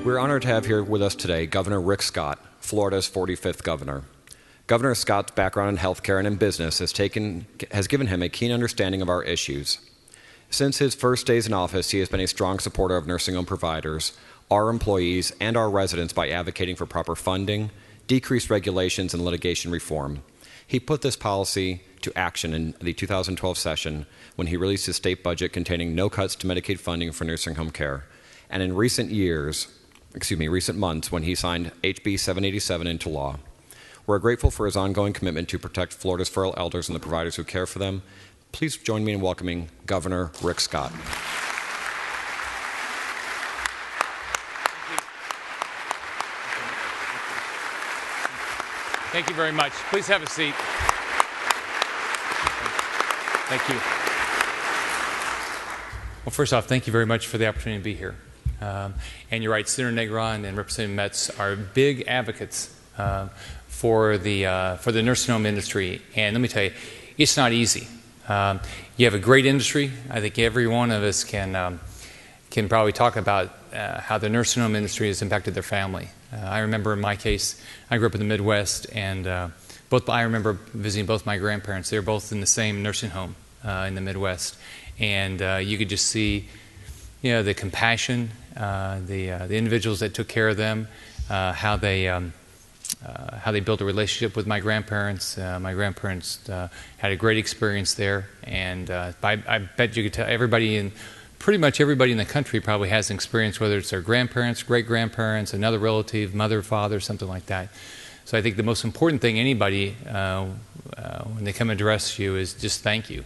We're honored to have here with us today Governor Rick Scott, Florida's 45th governor. Governor Scott's background in healthcare and in business has given him a keen understanding of our issues. Since his first days in office, he has been a strong supporter of nursing home providers, our employees, and our residents by advocating for proper funding, decreased regulations, and litigation reform. He put this policy to action in the 2012 session when he released his state budget containing no cuts to Medicaid funding for nursing home care, and in recent months when he signed HB 787 into law. We're grateful for his ongoing commitment to protect Florida's frail elders and the providers who care for them. Please join me in welcoming Governor Rick Scott. Thank you very much. Please have a seat. Thank you. Well, first off, thank you very much for the opportunity to be here. And you're right, Senator Negron and Representative Metz are big advocates for the nursing home industry. And let me tell you, it's not easy. You have a great industry. I think every one of us can probably talk about how the nursing home industry has impacted their family. I remember in my case, I grew up in the Midwest, and I remember visiting both my grandparents. They were both in the same nursing home in the Midwest. And you could just see the compassion, the individuals that took care of them, how they built a relationship with my grandparents. My grandparents had a great experience there, and I bet you could tell pretty much everybody in the country probably has an experience, whether it's their grandparents, great-grandparents, another relative, mother, father, something like that. So I think the most important thing anybody, when they come and address you, is just thank you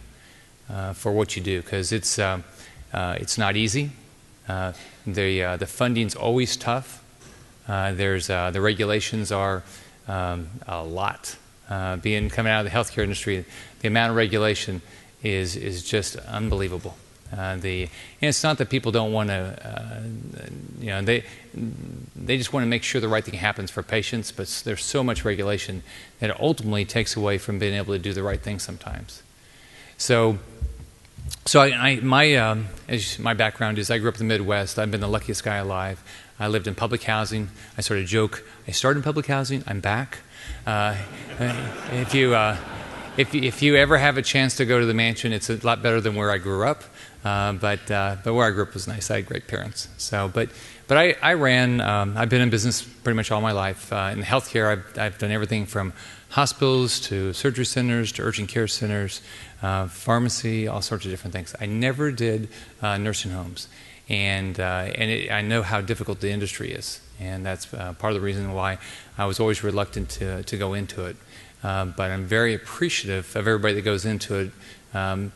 for what you do, because it's not easy. The funding's always tough. The regulations are a lot. Coming out of the healthcare industry, the amount of regulation is just unbelievable. And it's not that people don't want to, they just want to make sure the right thing happens for patients, but there's so much regulation that it ultimately takes away from being able to do the right thing sometimes. So my background is I grew up in the Midwest. I've been the luckiest guy alive. I lived in public housing. I sort of joke, I started in public housing, I'm back. If you ever have a chance to go to the mansion, it's a lot better than where I grew up. But where I grew up was nice. I had great parents. But I ran. I've been in business pretty much all my life. In healthcare, I've done everything from hospitals to surgery centers to urgent care centers, pharmacy, all sorts of different things. I never did nursing homes, and I know how difficult the industry is, and that's part of the reason why I was always reluctant to go into it. But I'm very appreciative of everybody that goes into it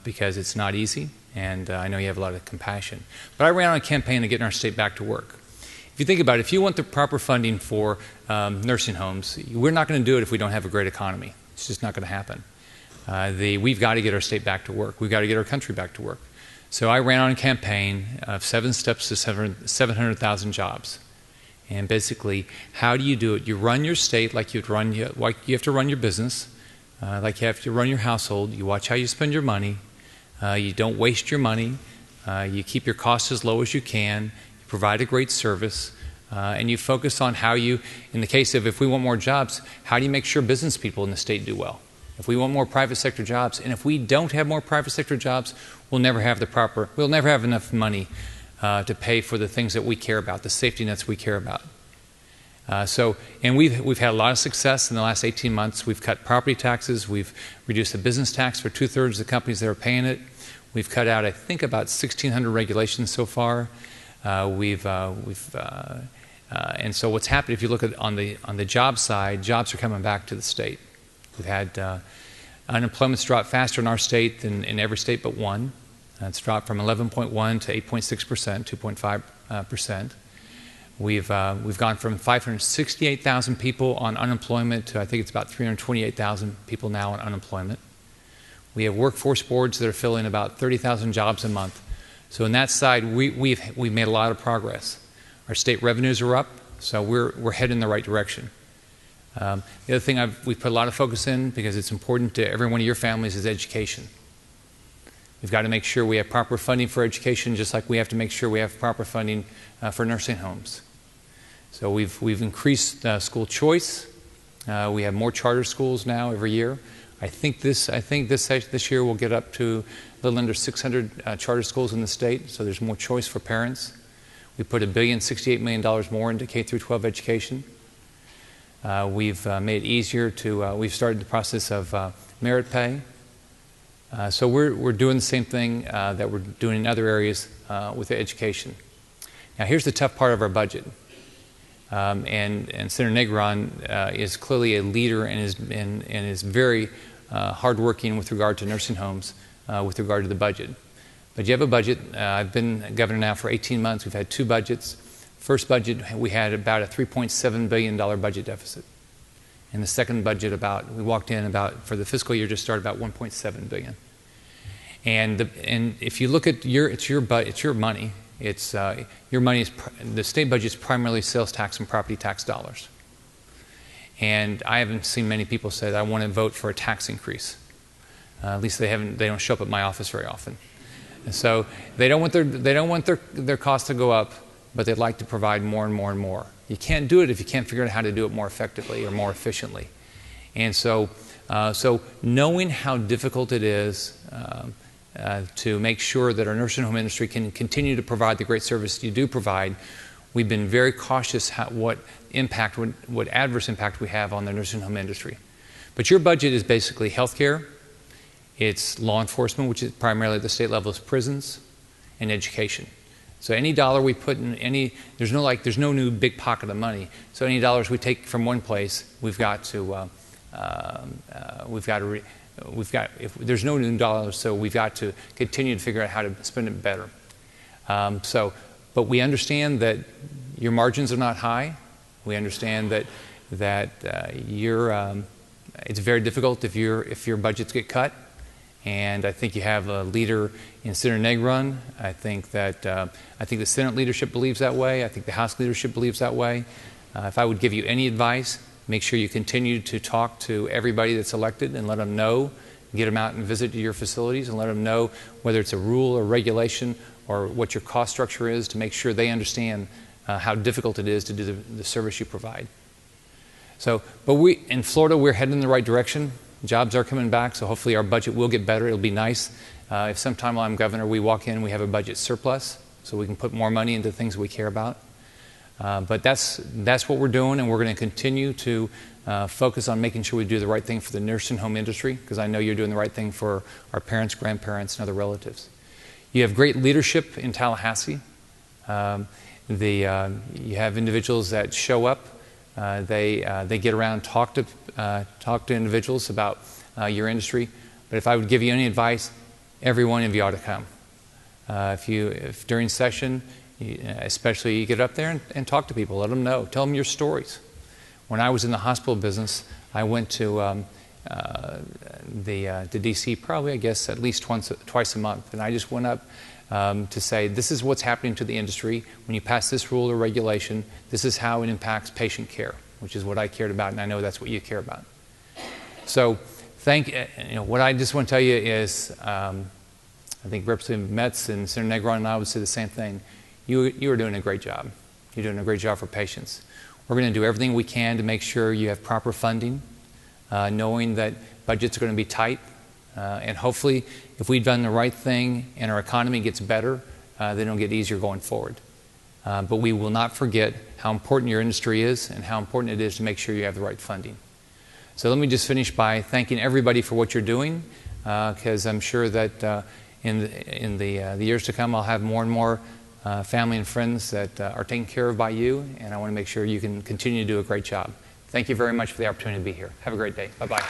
because it's not easy. And I know you have a lot of compassion. But I ran on a campaign to get our state back to work. If you think about it, if you want the proper funding for nursing homes, we're not going to do it if we don't have a great economy. It's just not going to happen. We've got to get our state back to work. We've got to get our country back to work. So I ran on a campaign of 7 steps to 700,000 jobs. And basically, how do you do it? You run your state like you have to run your business, like you have to run your household. You watch how you spend your money. You don't waste your money. You keep your costs as low as you can. You provide a great service. And you focus on how you, in the case of if we want more jobs, how do you make sure business people in the state do well? If we want more private sector jobs, and if we don't have more private sector jobs, we'll never have enough money to pay for the things that we care about, the safety nets we care about. And we've had a lot of success in the last 18 months. We've cut property taxes. We've reduced the business tax for 2/3 of the companies that are paying it. We've cut out, I think, about 1,600 regulations so far. And so what's happened, if you look at on the job side, jobs are coming back to the state. We've had unemployment's dropped faster in our state than in every state but one. It's dropped from 11.1 to 8.6%, 2.5%. We've gone from 568,000 people on unemployment to I think it's about 328,000 people now on unemployment. We have workforce boards that are filling about 30,000 jobs a month. So on that side, we've made a lot of progress. Our state revenues are up, so we're heading in the right direction. The other thing we've put a lot of focus in, because it's important to every one of your families, is education. We've got to make sure we have proper funding for education, just like we have to make sure we have proper funding for nursing homes. So we've increased school choice. We have more charter schools now every year. I think this year we'll get up to a little under 600 charter schools in the state, so there's more choice for parents. We put $1.068 billion more into K through 12 education. We've made it easier to, we've started the process of merit pay. So we're doing the same thing that we're doing in other areas with education. Now here's the tough part of our budget. And Senator Negron is clearly a leader and is very hardworking with regard to nursing homes, with regard to the budget. But you have a budget. I've been governor now for 18 months. We've had two budgets. First budget, we had about a $3.7 billion budget deficit. And the second budget, we walked in for the fiscal year just started about $1.7 billion. And if you look at it's your money. Your money is the state budget is primarily sales tax and property tax dollars. And I haven't seen many people say that I want to vote for a tax increase. At least they don't show up at my office very often. And so they don't want their costs to go up, but they'd like to provide more and more and more. You can't do it if you can't figure out how to do it more effectively or more efficiently. And so knowing how difficult it is to make sure that our nursing home industry can continue to provide the great service you do provide, we've been very cautious what adverse impact we have on the nursing home industry. But your budget is basically healthcare, it's law enforcement, which is primarily at the state level is prisons, and education. So any dollar we put in there's no new big pocket of money. So any dollars we take from one place, if there's no new dollars, so we've got to continue to figure out how to spend it better. But we understand that your margins are not high. We understand that it's very difficult if your budgets get cut. And I think you have a leader in Senator Negron. I think the Senate leadership believes that way. I think the House leadership believes that way. If I would give you any advice, make sure you continue to talk to everybody that's elected and let them know, get them out and visit your facilities and let them know whether it's a rule or regulation or what your cost structure is to make sure they understand how difficult it is to do the service you provide. But in Florida, we're heading in the right direction. Jobs are coming back, so hopefully our budget will get better. It'll be nice if sometime while I'm governor, we walk in and we have a budget surplus so we can put more money into things we care about. But that's what we're doing, and we're going to continue to focus on making sure we do the right thing for the nursing home industry, because I know you're doing the right thing for our parents, grandparents, and other relatives. You have great leadership in Tallahassee. You have individuals that show up. They get around, talk to individuals about your industry. But if I would give you any advice, every one of you ought to come. If during session, especially you get up there and talk to people, let them know, tell them your stories. When I was in the hospital business, I went to D.C. probably, I guess, at least twice a month, and I just went up to say, this is what's happening to the industry. When you pass this rule or regulation, this is how it impacts patient care, which is what I cared about, and I know that's what you care about. So what I just want to tell you is, I think Representative Metz and Senator Negron and I would say the same thing. You are doing a great job. You're doing a great job for patients. We're going to do everything we can to make sure you have proper funding, knowing that budgets are going to be tight. And hopefully, if we've done the right thing and our economy gets better, then it'll get easier going forward. But we will not forget how important your industry is and how important it is to make sure you have the right funding. So let me just finish by thanking everybody for what you're doing, because I'm sure that in the years to come, I'll have more and more family and friends that are taken care of by you, and I want to make sure you can continue to do a great job. Thank you very much for the opportunity to be here. Have a great day. Bye-bye.